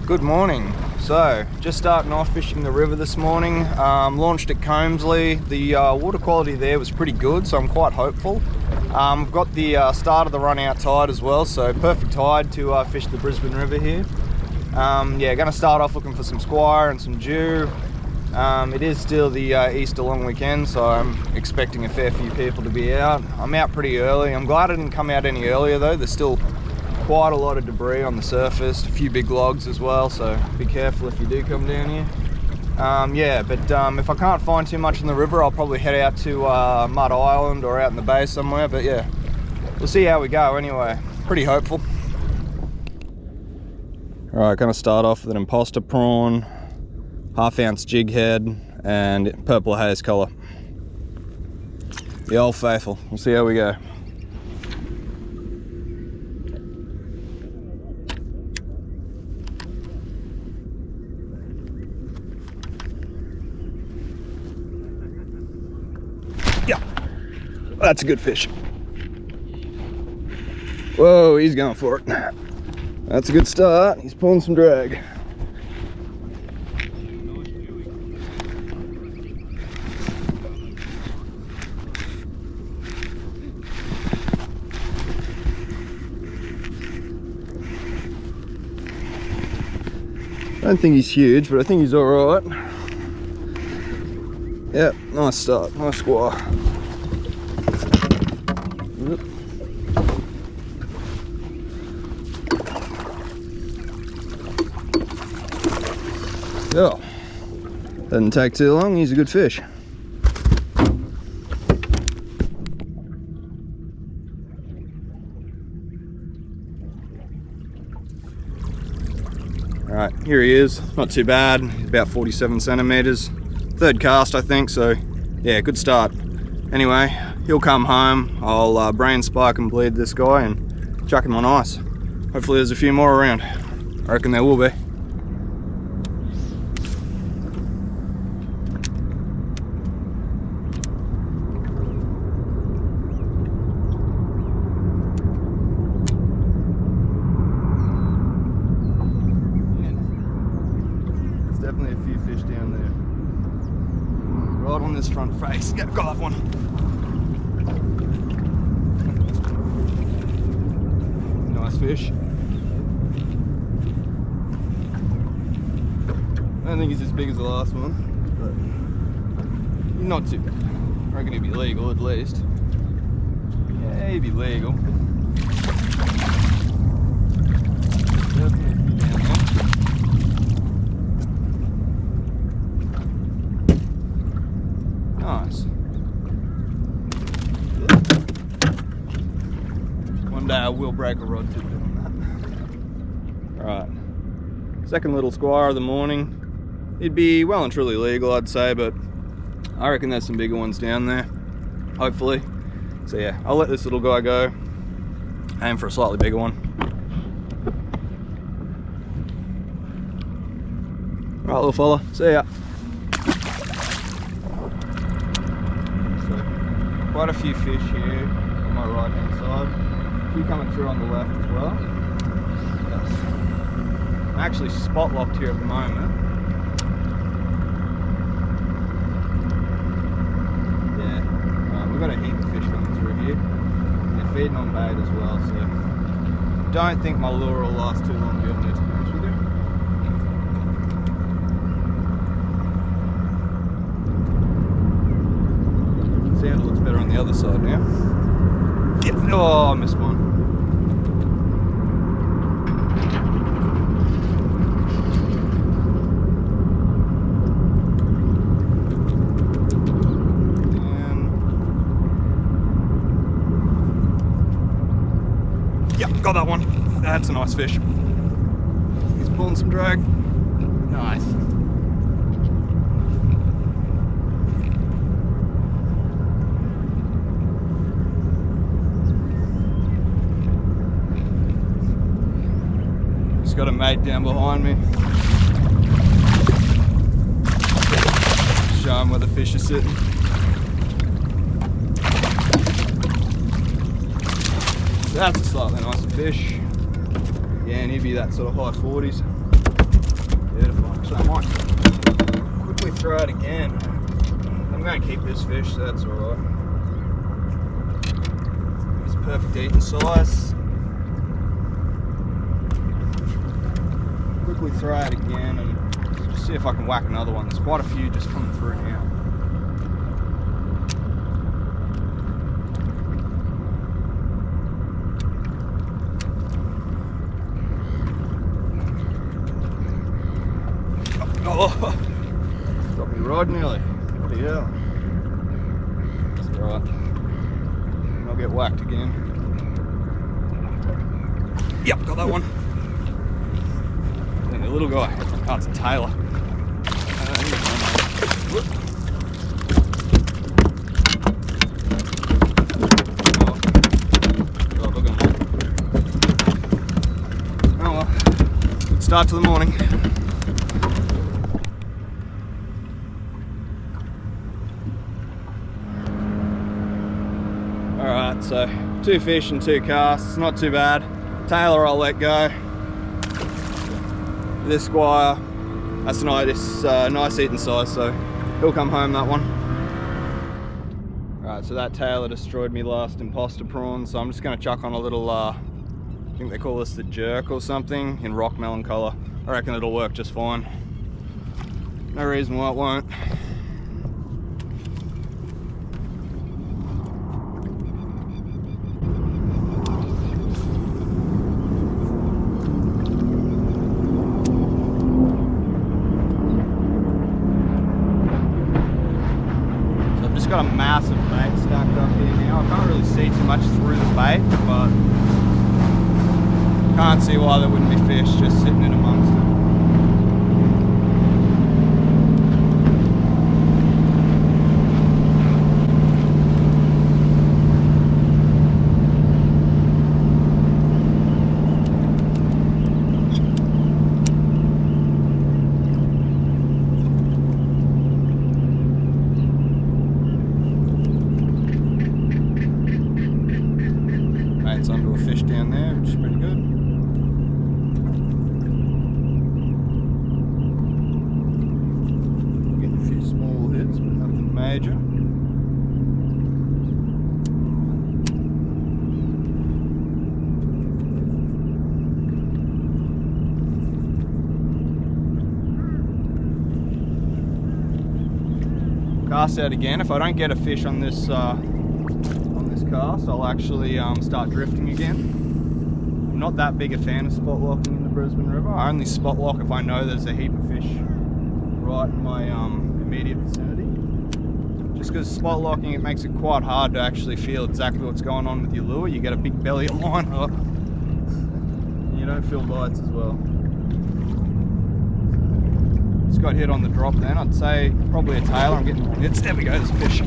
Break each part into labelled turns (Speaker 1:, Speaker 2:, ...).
Speaker 1: Good morning. So, just starting off fishing the river this morning. Launched at Combsley. The water quality there was pretty good, so I'm quite hopeful. We've got the start of the run out tide as well, so perfect tide to fish the Brisbane River here. Yeah, going to start off looking for some squire and some dew. It is still the Easter long weekend, so I'm expecting a fair few people to be out. I'm out pretty early. I'm glad I didn't come out any earlier though. There's still quite a lot of debris on the surface, a few big logs as well, so be careful if you do come down here. Yeah, but if I can't find too much in the river, I'll probably head out to Mud Island or out in the bay somewhere, but yeah, we'll see how we go anyway. Pretty hopeful. Alright, going to start off with an imposter prawn, half-ounce jig head, and purple haze colour. The old faithful. We'll see how we go. Yeah, that's a good fish. Whoa, he's going for it. That's a good start. He's pulling some drag. I don't think he's huge, but I think he's all right. Yep, nice start, nice squire. Yep. Oh, doesn't take too long. He's a good fish. Alright, here he is. Not too bad. He's about 47 centimeters. Third cast, I think, so yeah, good start. Anyway, he'll come home. I'll brain spike and bleed this guy and chuck him on ice. Hopefully there's a few more around. I reckon there will be. Definitely a few fish down there. Right on this front face. Yeah, got that one. Nice fish. I don't think he's as big as the last one, but not too bad. I reckon he'd be legal at least. Yeah, he'd be legal. Definitely a few down there. Nice. One day I will break a rod tip doing that. Alright. Second little squire of the morning. He'd be well and truly legal, I'd say, but I reckon there's some bigger ones down there. Hopefully. So yeah, I'll let this little guy go. Aim for a slightly bigger one. Alright, little fella. See ya. Quite a few fish here on my right hand side. A few coming through on the left as well. Yes. I'm actually spot locked here at the moment. Yeah, we've got a heap of fish coming through here. And they're feeding on bait as well, so don't think my lure will last too long doing it, to be honest with you. Sound looks better on the other side now. Yeah. Oh, I missed one. Yep, got that one. That's a nice fish. He's pulling some drag. Nice. Got a mate down behind me. Show him where the fish are sitting. That's a slightly nicer fish. Yeah, and he'd be that sort of high 40s. Beautiful. So I might quickly throw it again. I'm going to keep this fish, so that's alright. It's perfect eating size. Quickly throw it again and just see if I can whack another one. There's quite a few just coming through now. Oh, got me right nearly. Bloody hell. That's alright. I'll get whacked again. Yep, got that one. And a little guy. Oh, it's a tailor. Oh, look at him. Oh well. Good start to the morning. Alright, so 2 fish and 2 casts, not too bad. Tailor I'll let go. This squire, that's nice eating size, so he'll come home, that one. Alright, so that tailor destroyed me last imposter prawn, so I'm just going to chuck on a little, I think they call this the jerk or something, in rock melon colour. I reckon it'll work just fine. No reason why it won't. Got a massive bait stacked up here now. I can't really see too much through the bait, but can't see why there wouldn't be fish just sitting in amongst them. It's onto a fish down there, which is pretty good. Getting a few small hits, but nothing major. Cast out again. If I don't get a fish on this cast, I'll actually start drifting again. I'm not that big a fan of spot locking in the Brisbane River. I only spot lock if I know there's a heap of fish right in my immediate vicinity. Just because spot locking, it makes it quite hard to actually feel exactly what's going on with your lure. You get a big belly of line up and you don't feel bites as well. Just got hit on the drop then. I'd say probably a tailor. I'm getting more hits. There we go, there's a fish.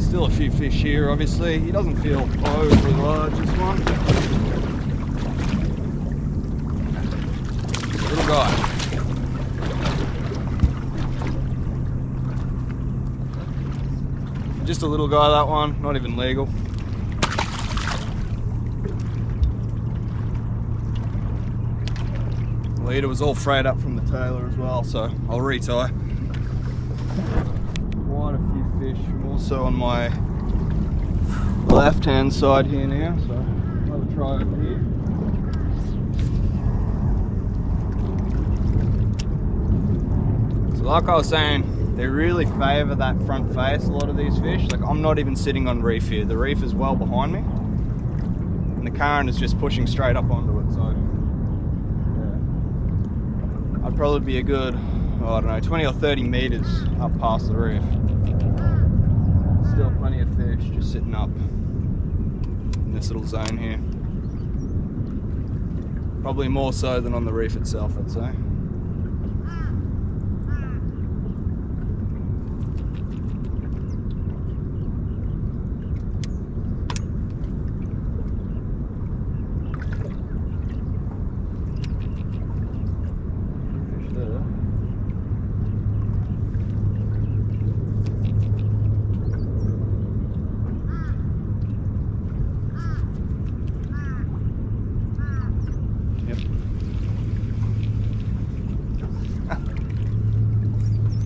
Speaker 1: Still a few fish here, obviously. He doesn't feel overly large, this one. Little guy. Just a little guy, that one. Not even legal. The leader was all frayed up from the tailor as well, so I'll retie. Quite a few fish, also on my left hand side here now, so I'll have a try over here. So like I was saying, they really favour that front face, a lot of these fish. Like, I'm not even sitting on reef here. The reef is well behind me and the current is just pushing straight up onto it, so yeah. I'd probably be a good, I don't know, 20 or 30 metres up past the reef. Still plenty of fish just sitting up in this little zone here. Probably more so than on the reef itself, I'd say. Yep.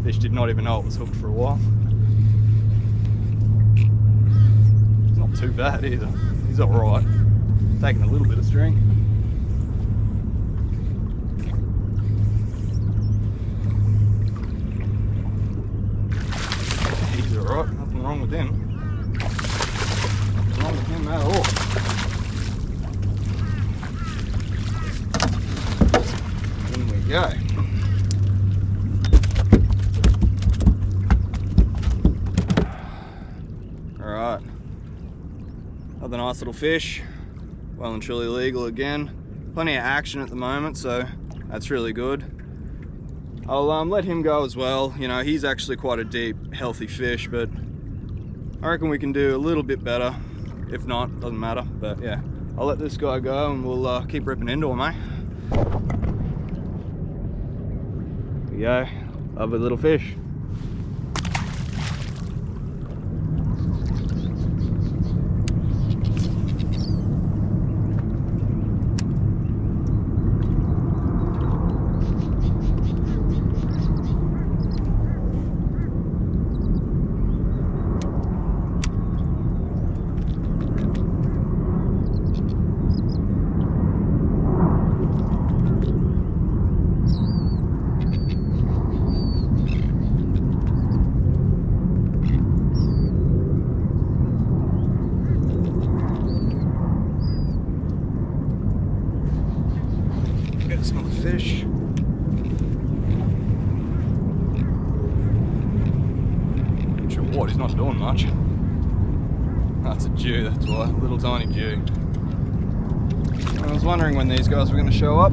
Speaker 1: Fish did not even know it was hooked for a while. It's not too bad either. He's alright. Taking a little bit of string. He's alright, nothing wrong with him. Nothing wrong with him at all. In we go. Alright. Another nice little fish. Well and truly legal again. Plenty of action at the moment, so that's really good. I'll let him go as well. You know, he's actually quite a deep, healthy fish, but I reckon we can do a little bit better. If not, doesn't matter. But yeah, I'll let this guy go and we'll keep ripping into him, eh? Here we go. Lovely little fish. Get some other fish. Not sure what, he's not doing much. That's a Jew, that's why, little tiny Jew. I was wondering when these guys were going to show up.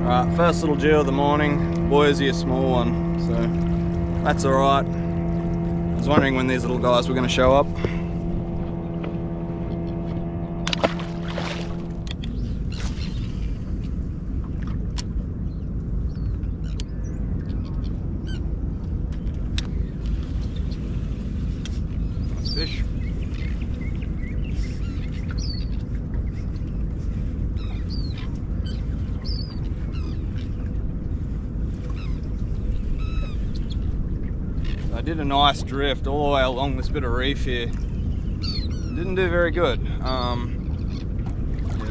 Speaker 1: Alright, first little Jew of the morning. Boise, a small one, so that's alright. I was wondering when these little guys were going to show up. Nice fish. I did a nice drift all the way along this bit of reef here. Didn't do very good. Yeah,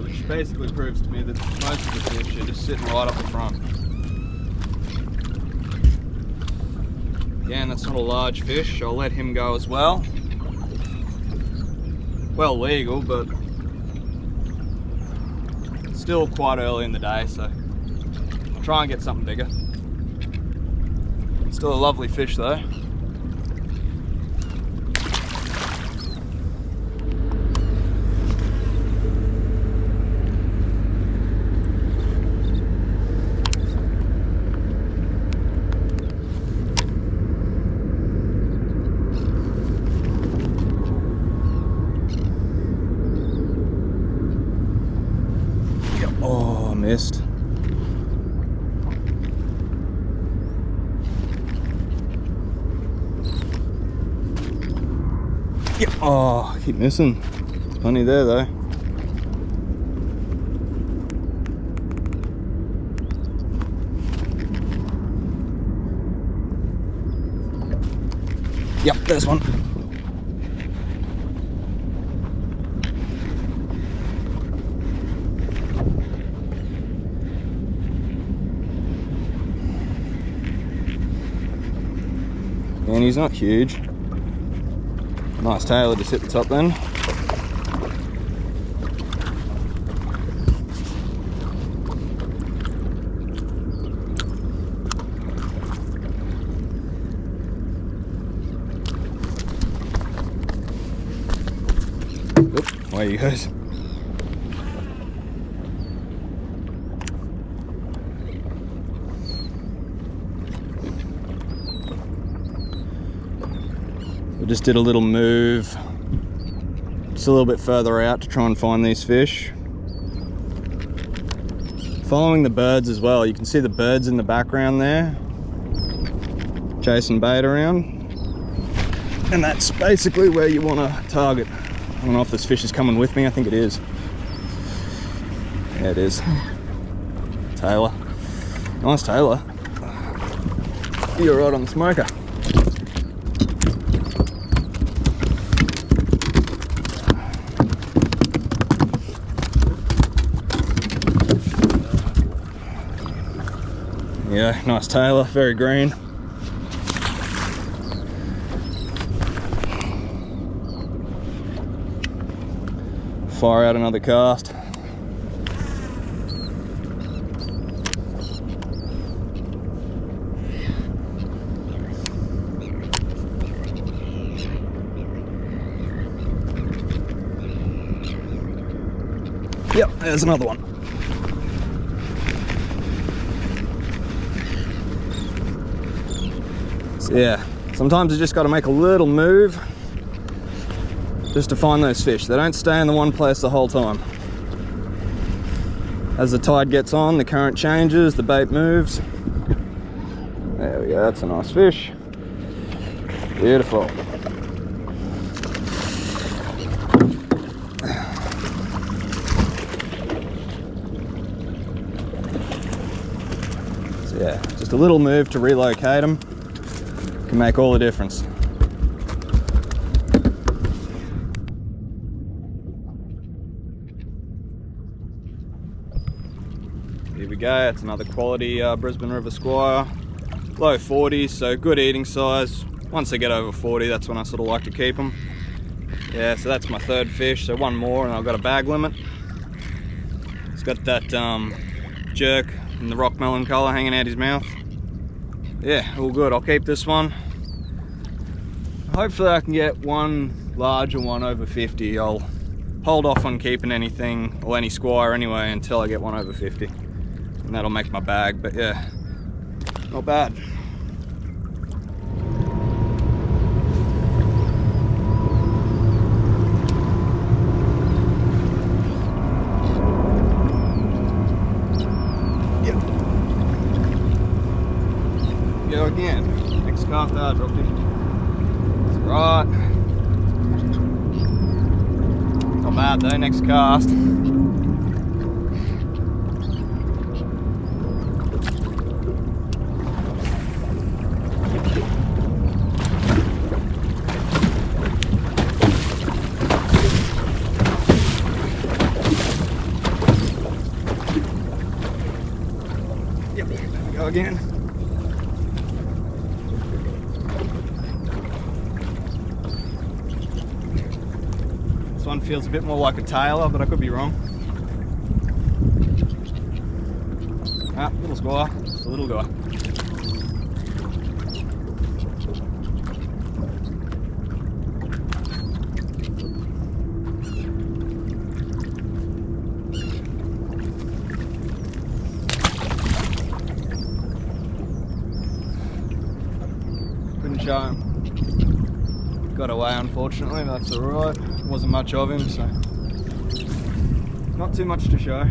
Speaker 1: which basically proves to me that most of the fish are just sitting right up the front. Again, that's not a large fish. I'll let him go as well. Well legal, but still quite early in the day, so I'll try and get something bigger. Still a lovely fish though. Oh, I missed. Yep. Oh, I keep missing. Plenty there though. Yep, there's one. And he's not huge. Nice tailor just hit the top then. Oop, away he goes. Just did a little move just a little bit further out to try and find these fish. Following the birds as well. You can see the birds in the background there chasing bait around. And that's basically where you want to target. I don't know if this fish is coming with me. I think it is. Yeah, it is. Tailor. Nice tailor. You're right on the smoker. Yeah, nice tailor, very green. Fire out another cast. Yep, there's another one. So yeah, sometimes you just got to make a little move just to find those fish. They don't stay in the one place the whole time. As the tide gets on, the current changes, the bait moves. There we go, that's a nice fish. Beautiful. So yeah, just a little move to relocate them can make all the difference. Here we go, it's another quality Brisbane River Squire. Low 40s, so good eating size. Once they get over 40, that's when I sort of like to keep them. Yeah, so that's my third fish, so one more and I've got a bag limit. It's got that jerk in the rock melon colour hanging out his mouth. Yeah, all good. I'll keep this one. Hopefully I can get one larger one over 50. I'll hold off on keeping anything or any squire anyway until I get one over 50. And that'll make my bag, but yeah, not bad. Go again. Next cast I dropped him. That's right. Not bad though, next cast. Yep, there we go again. One feels a bit more like a tailor, but I could be wrong. Ah, little squire, just a little guy. Couldn't show him. Got away unfortunately, but that's alright. Wasn't much of him, so not too much to show.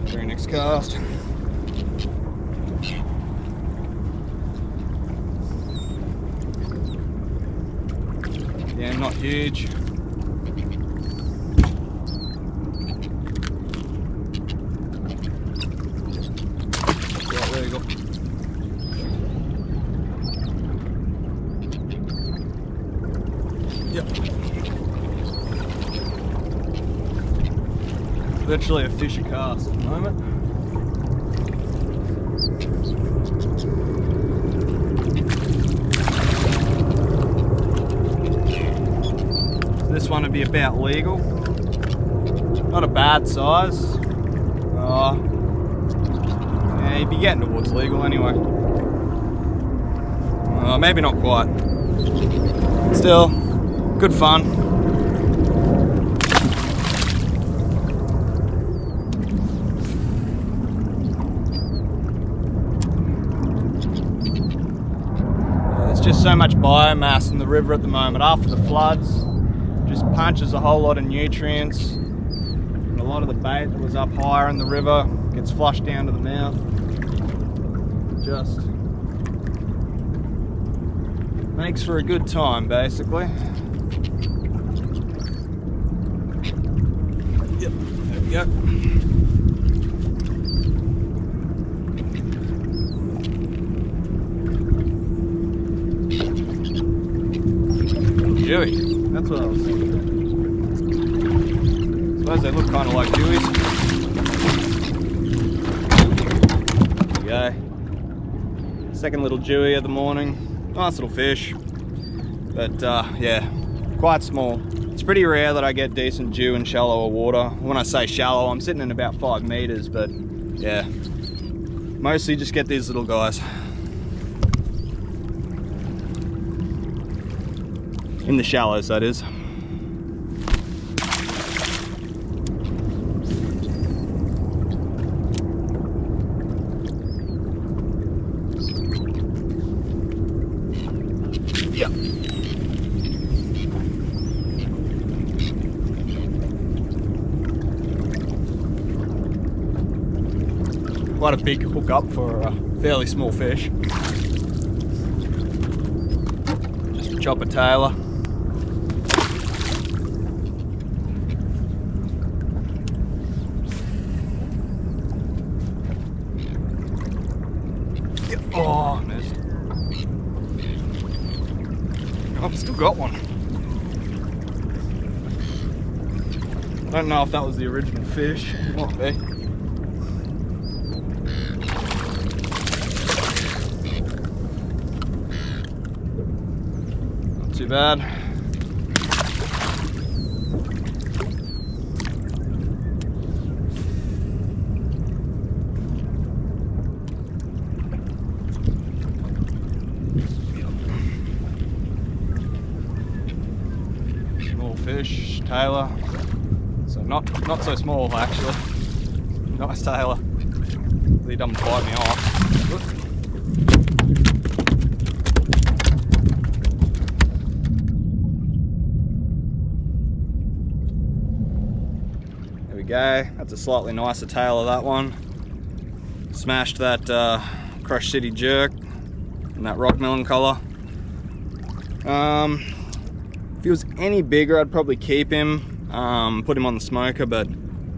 Speaker 1: Very next cast. Yeah, not huge. Yeah, there you go. Yep. Literally a fish a cast at the moment. This one would be about legal. Not a bad size. Yeah, you'd be getting towards legal anyway. Maybe not quite. Still, good fun. There's just so much biomass in the river at the moment. After the floods, just punches a whole lot of nutrients. And a lot of the bait that was up higher in the river gets flushed down to the mouth. Just makes for a good time, basically. Yep, there we go. Jewy, that's what I was thinking. I suppose they look kind of like Jewies. There we go. Second little Jewy of the morning. Nice little fish, but yeah, quite small. It's pretty rare that I get decent Jew in shallower water. When I say shallow, I'm sitting in about 5 meters, but yeah, mostly just get these little guys. In the shallows, that is. Yep. Quite a big hookup for a fairly small fish. Just a chopper tailer. Yep. Oh, missed. I've still got one. I don't know if that was the original fish. It might be. Not too bad. Fish, tailor, so not so small actually. Nice tailor. He doesn't bite me off. There we go. That's a slightly nicer tailor, that one. Smashed that Crush City jerk in that rock melon colour. If he was any bigger, I'd probably keep him, put him on the smoker, but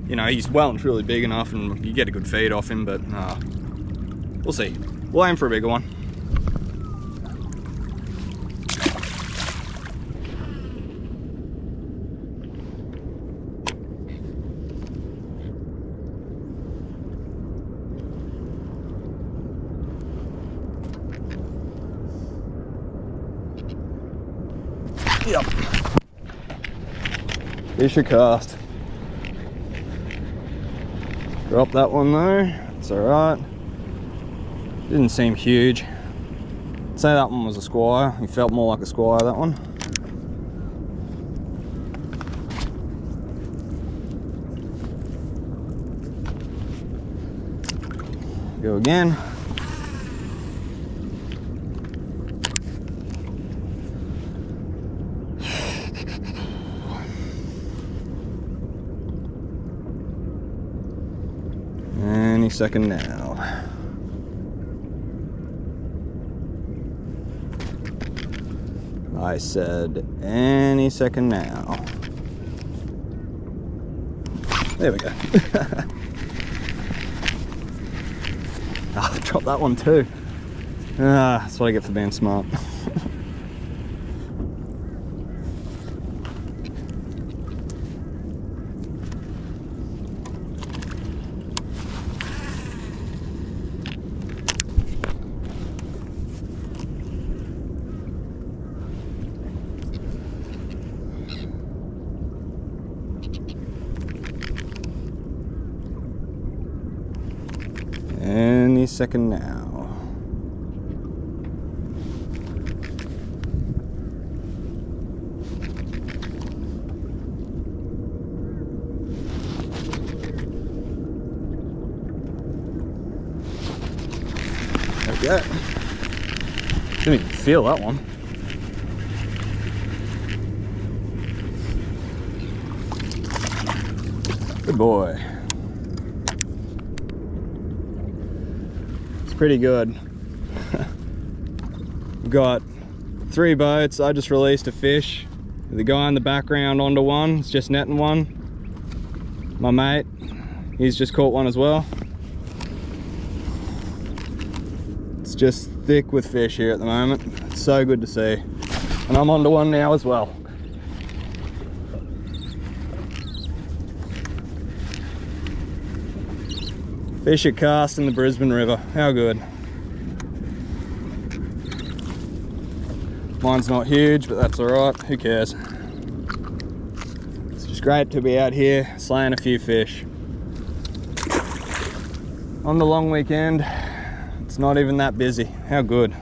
Speaker 1: you know, he's well and truly big enough and you get a good feed off him, but we'll see. We'll aim for a bigger one. Yep. Fish a cast. Drop that one though. It's alright. Didn't seem huge. I'd say that one was a squire. He felt more like a squire, that one. Go again. Any second now. I said any second now. There we go. Ah, dropped that one too. Ah, that's what I get for being smart. Any second now. There we go. Didn't even feel that one. Good boy. It's pretty good. We've got 3 boats. I just released a fish. The guy in the background onto one. It's just netting one. My mate, he's just caught one as well. It's just thick with fish here at the moment. It's so good to see. And I'm onto one now as well. Fish are cast in the Brisbane River. How good. Mine's not huge, but that's alright. Who cares? It's just great to be out here slaying a few fish. On the long weekend, it's not even that busy. How good.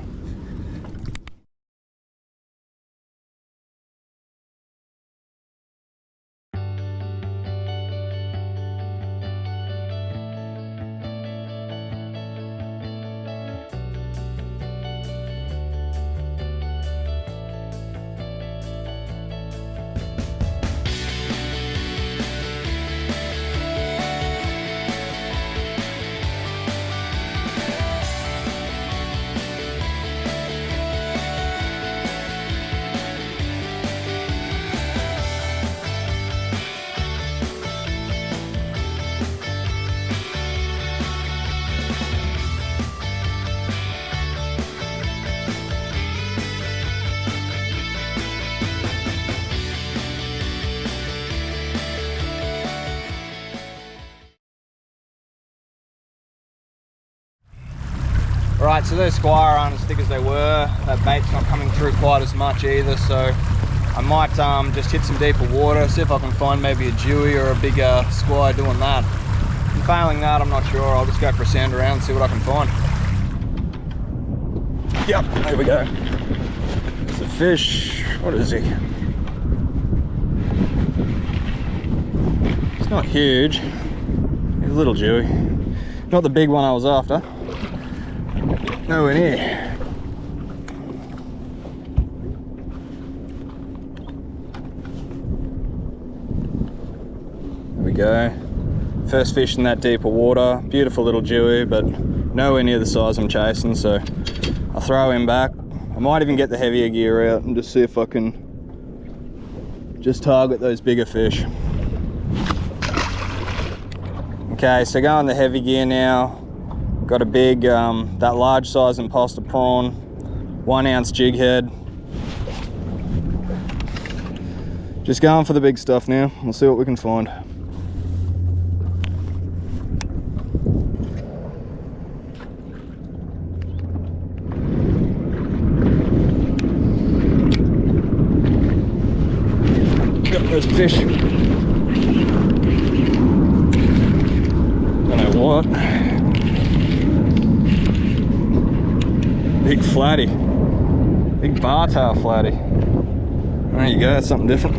Speaker 1: Right, so those squire aren't as thick as they were. That bait's not coming through quite as much either, so I might just hit some deeper water, see if I can find maybe a dewy or a bigger squire doing that. And failing that, I'm not sure. I'll just go for a sand around and see what I can find. Yep, there we go. It's a fish. What is he? It's not huge. He's a little dewy. Not the big one I was after. Nowhere near. There we go. First fish in that deeper water. Beautiful little dewy, but nowhere near the size I'm chasing, so I'll throw him back. I might even get the heavier gear out and just see if I can just target those bigger fish. Okay, so going the heavy gear now. Got a big, that large size imposter prawn, 1 ounce jig head. Just going for the big stuff now. We'll see what we can find. Yep, there's a fish. Don't know what. Big flatty, big bar tail flatty. There you go, that's something different.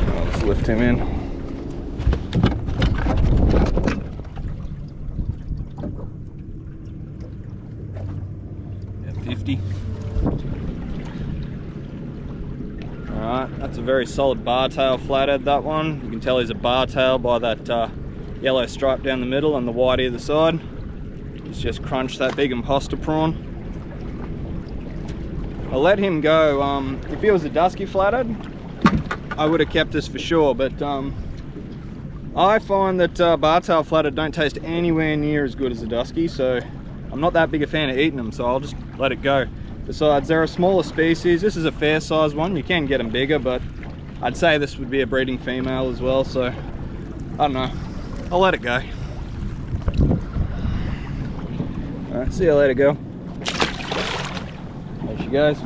Speaker 1: I'll just lift him in. At 50. Alright, that's a very solid bar tail flathead, that one. You can tell he's a bar tail by that yellow stripe down the middle and the white either side. He's just crunched that big imposter prawn. I'll let him go. If he was a dusky flathead, I would have kept this for sure, but I find that bartail flathead don't taste anywhere near as good as a dusky, so I'm not that big a fan of eating them, so I'll just let it go. Besides, they're a smaller species. This is a fair size one. You can get them bigger, but I'd say this would be a breeding female as well, so I don't know. I'll let it go. Alright, see you later, girl. There she goes.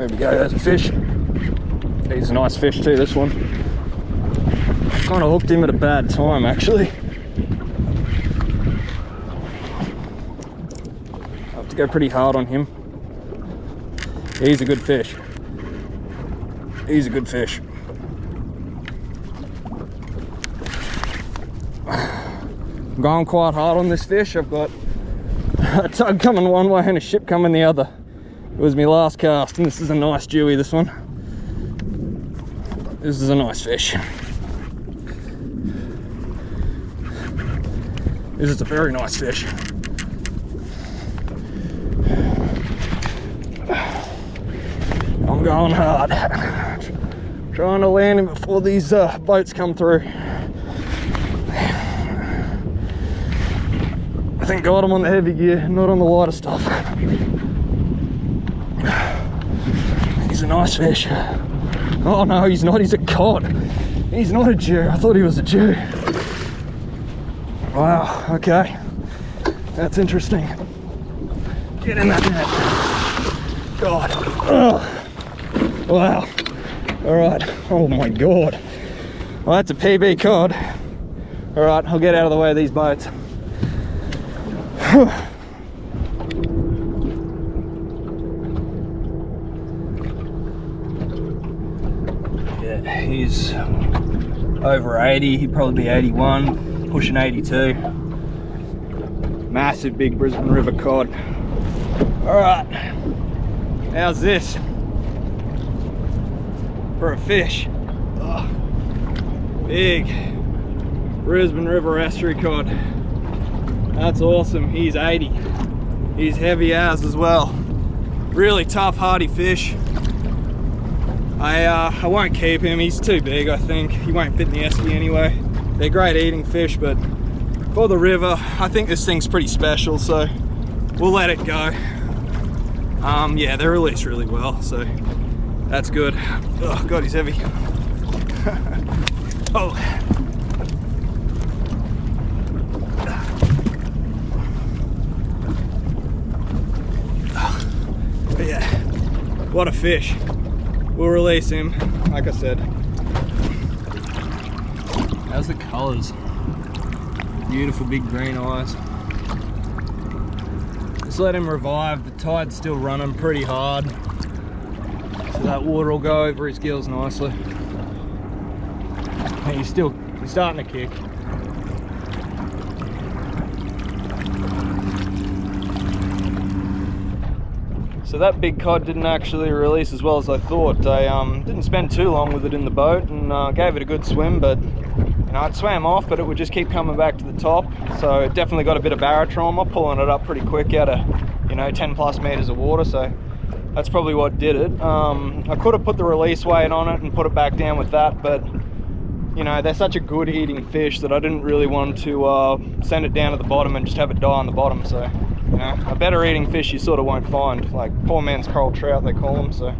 Speaker 1: There we go, there's a fish. He's a nice fish too, this one. Kind of hooked him at a bad time, actually. I have to go pretty hard on him. He's a good fish. He's a good fish. I'm going quite hard on this fish. I've got a tug coming one way and a ship coming the other. It was my last cast, and this is a nice dewy, this one. This is a nice fish. This is a very nice fish. I'm going hard. Trying to land him before these boats come through. Thank God I'm on the heavy gear, not on the lighter stuff. He's a nice fish. Oh no, he's not, he's a cod. He's not a Jew, I thought he was a Jew. Wow, okay. That's interesting. Get in that net. God. Oh. Wow. Alright. Oh my God. Well, that's a PB cod. Alright, I'll get out of the way of these boats. Yeah, he's over 80, he'd probably be 81, pushing 82. Massive big Brisbane River cod. Alright, how's this for a fish? Oh, big Brisbane River estuary cod. That's awesome. He's 80. He's heavy as well. Really tough, hardy fish. I won't keep him. He's too big, I think. He won't fit in the esky anyway. They're great eating fish, but for the river, I think this thing's pretty special, so we'll let it go. Yeah, they're released really well, so that's good. Oh God, he's heavy. Oh. But yeah, what a fish. We'll release him, like I said. How's the colours? Beautiful big green eyes. Just let him revive. The tide's still running pretty hard, so that water will go over his gills nicely. And he's starting to kick. So that big cod didn't actually release as well as I thought. I didn't spend too long with it in the boat and gave it a good swim, but you know, it swam off, but it would just keep coming back to the top. So it definitely got a bit of barotrauma, pulling it up pretty quick out of, you know, 10 plus meters of water. So that's probably what did it. I could have put the release weight on it and put it back down with that, but you know, they're such a good eating fish that I didn't really want to send it down to the bottom and just have it die on the bottom. So you know, a better eating fish you sort of won't find, like poor man's coral trout they call them. So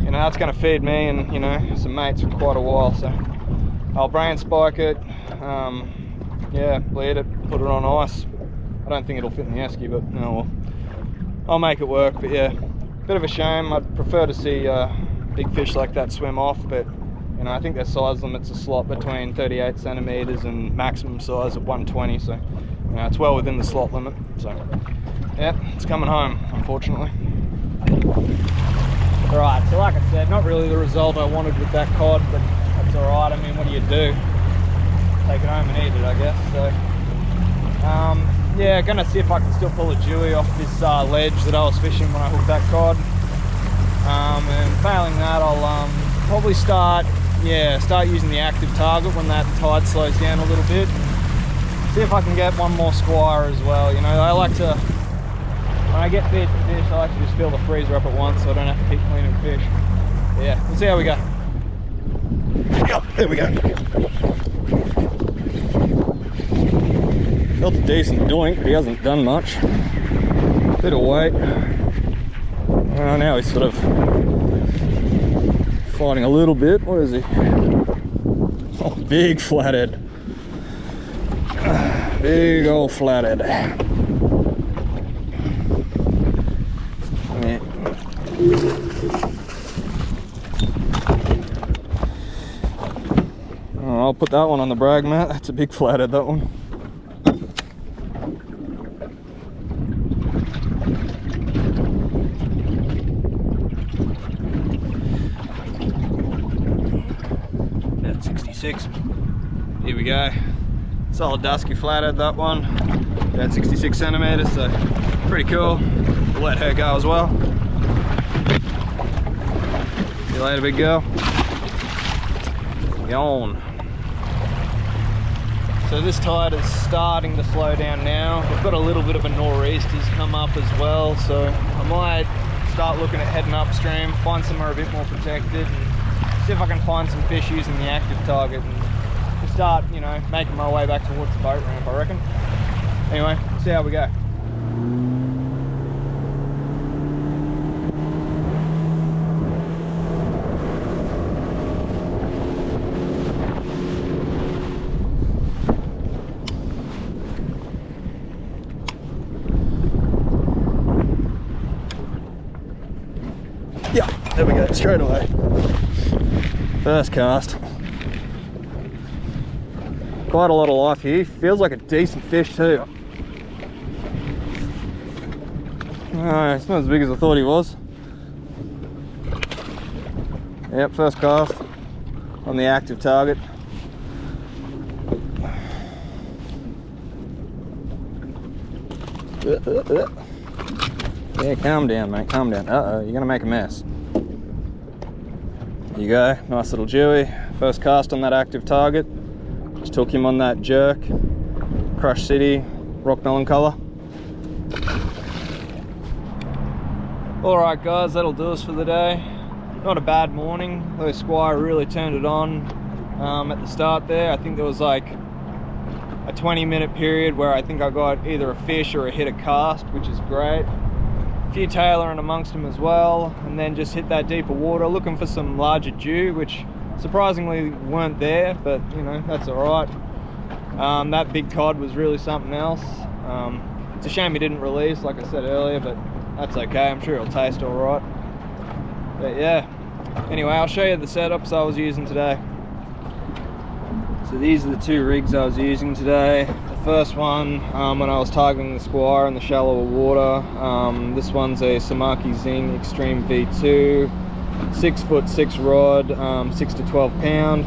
Speaker 1: you know, that's going to feed me and, you know, some mates for quite a while. So I'll brain spike it, yeah, bleed it, put it on ice. I don't think it'll fit in the esky, but no, well, I'll make it work. But yeah, bit of a shame. I'd prefer to see big fish like that swim off, but you know, I think their size limit's a slot between 38 centimeters and maximum size of 120. So you know, it's well within the slot limit. So yeah, it's coming home, unfortunately. Alright, so like I said, not really the result I wanted with that cod, but that's alright. I mean, what do you do? Take it home and eat it, I guess. So yeah, gonna see if I can still pull a dewy off this ledge that I was fishing when I hooked that cod. And failing that, I'll probably start using the active target when that tide slows down a little bit. See if I can get one more squire as well. You know, I like to, when I get fed to fish, I like to just fill the freezer up at once so I don't have to keep cleaning fish. But yeah, we'll see how we go. Yep, there we go. Felt a decent doink, but he hasn't done much. Bit of weight. Now he's sort of fighting a little bit. What is he? Oh, big flathead. Big old flathead. Yeah. put that one on the brag mat. That's a big flathead, that one. That's 66. Here we go. Solid dusky flathead, that one. About 66 centimeters, so pretty cool. We'll let her go as well. See you later, big girl. Yawn. So this tide is starting to slow down now. We've got a little bit of a nor'easter's come up as well, so I might start looking at heading upstream, find somewhere a bit more protected, and see if I can find some fish using the active target and start, you know, making my way back towards the boat ramp, I reckon. Anyway, see how we go. Yeah, there we go, straight away. First cast. Quite a lot of life here. Feels like a decent fish too. No, it's not as big as I thought he was. Yep, first cast on the active target. Yeah, calm down, mate, calm down. Uh-oh, you're gonna make a mess. There you go, nice little dewy. First cast on that active target. Just took him on that jerk. Crush City, rock melon colour. Alright guys, that'll do us for the day. Not a bad morning, though Squire really turned it on at the start there. I think there was like a 20-minute period where I think I got either a fish or a hit a cast, which is great. A few tailoring amongst them as well, and then just hit that deeper water looking for some larger dew, which surprisingly weren't there, but you know, that's alright. That big cod was really something else. It's a shame he didn't release like I said earlier, but that's okay, I'm sure it'll taste alright. But yeah, anyway, I'll show you the setups I was using today. So these are the two rigs I was using today. The first one, when I was targeting the Squire in the shallower water, this one's a Samaki Zing Extreme V2, 6'6" rod, 6 to 12 pound.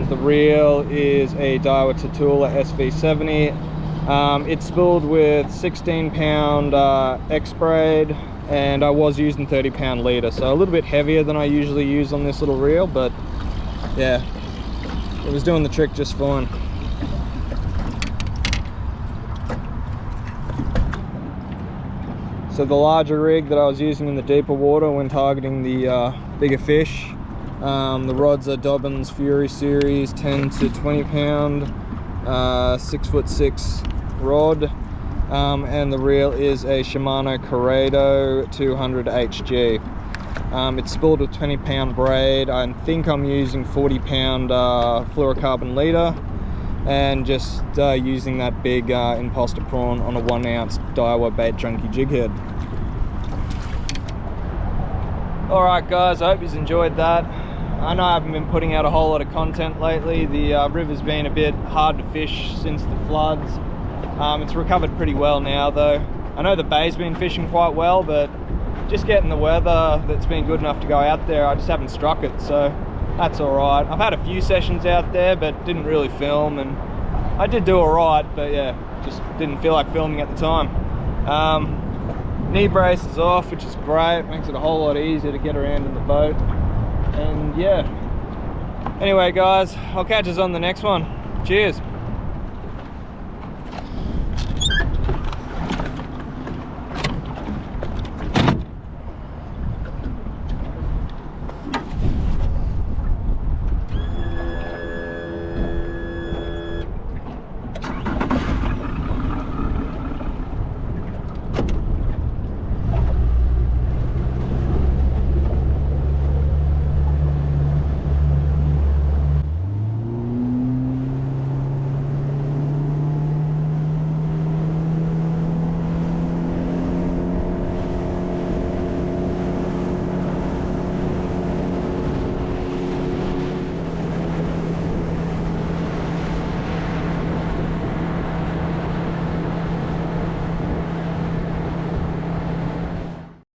Speaker 1: The reel is a Daiwa Tatula SV70. It's spooled with 16 pound X-braid, and I was using 30 pound leader, so a little bit heavier than I usually use on this little reel, but yeah, it was doing the trick just fine. So the larger rig that I was using in the deeper water when targeting the bigger fish, the rods are Dobbins Fury Series 10 to 20 pound, 6'6" rod, and the reel is a Shimano Corrado 200 HG. It's spooled with 20 pound braid. I think I'm using 40 pound fluorocarbon leader, and just using that big imposter prawn on a 1 ounce Daiwa Bait Junkie jig head. Alright guys, I hope you enjoyed that. I know I haven't been putting out a whole lot of content lately. The river's been a bit hard to fish since the floods. It's recovered pretty well now though. I know the bay's been fishing quite well, but just getting the weather that's been good enough to go out there, I just haven't struck it, so that's alright. I've had a few sessions out there, but didn't really film, and I did do alright, but yeah, just didn't feel like filming at the time. Knee brace is off, which is great, makes it a whole lot easier to get around in the boat, and yeah. Anyway guys, I'll catch us on the next one. Cheers.